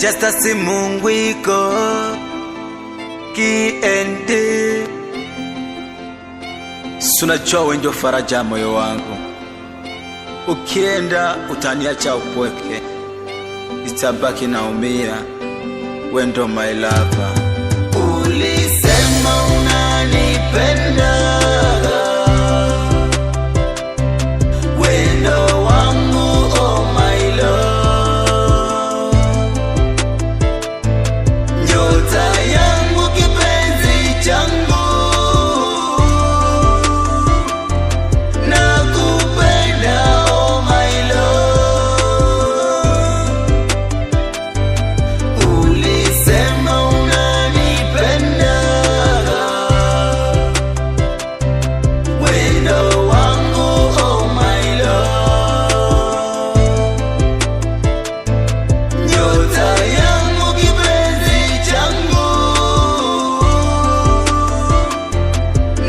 just a simungwiko KND. Sunajua wewe ndio faraja moyo wangu, ukienda utaniacha upweke, nitabaki naumia. Wewe ndio my lover. Ulisema unanipenda, wendo wangu oh my love, nyota yangu kipenzi changu, nakupenda oh my love. Ulisema unanipenda, wendo wangu oh my love, nyota yangu kipenzi changu,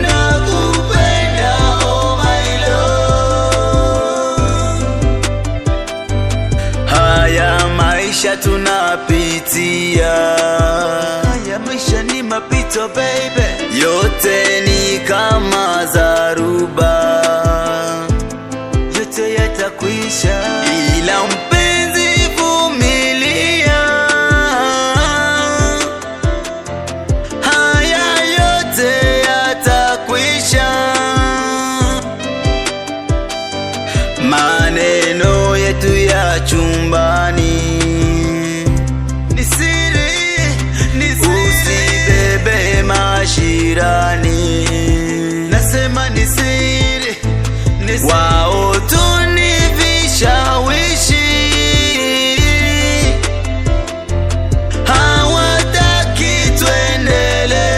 nakupenda oh my love. Haya maisha tunapitia, haya maisha ni mapito baby, yote ni kama zaruba, yote yatakwisha, ila mpenzi vumilia, haya yote yatakwisha. Maneno yetu ya chumbani ni siri, usibebe mashirani, nasema ni siri, wao tu ni vishawishi, hawataki tuendelee.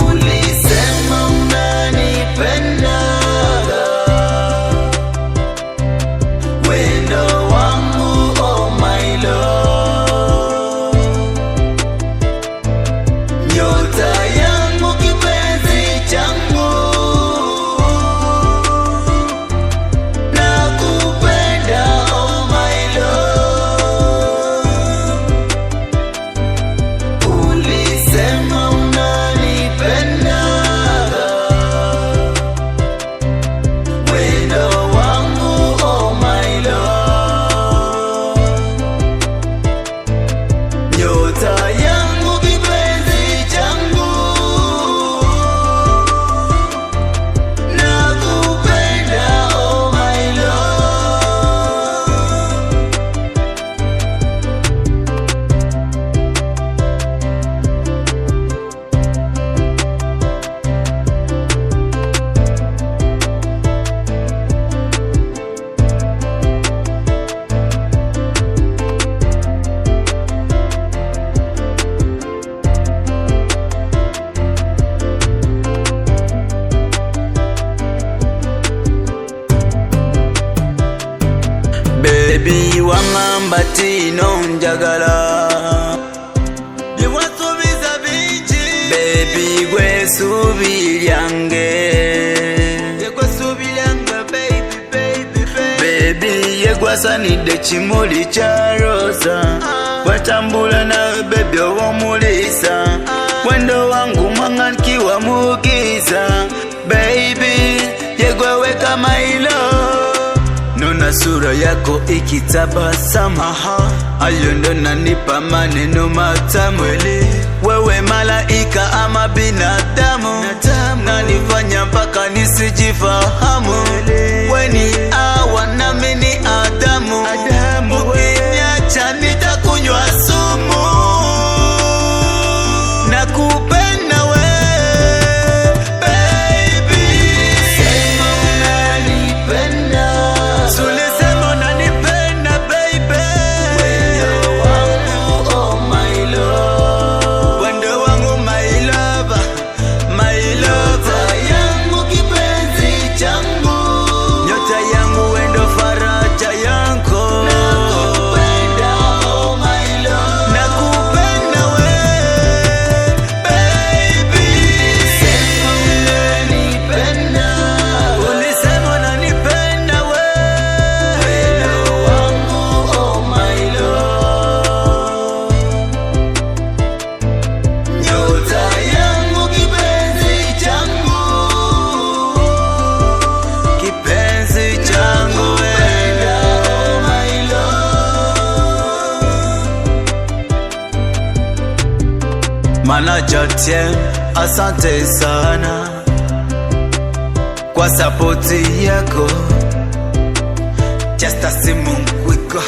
Ulisema unanipenda, wendo wangu oh my love, nyota yangu kipenzi changu, nakupenda oh my love. Ulisema unanipenda, wendo wangu oh my love, nyota yangu kipenzi changu, nakupenda oh my love. Baby wangamba tino njagala, niwasubiza bingi baby gwe subi lyange, yegwe subi lyange baby baby baby, baby yegwasanidde kimuli kya rosa, watambula nawe baby owomulisa, wendo wangu mwangankiwa mugiza baby, yegwe weka my love. Nona sura yako ikitabasamu, ayo ndo nanipa maneno matamu, wewe malaika ama binadamu, nanifanya mpaka nisijifahamu, weni awa nami ni Adamu, ukiniacha nitakunywa sumu, nakupenda we yangu Manager Tiem, asante sana kwa sapoti yako. Just a simu nkwiko.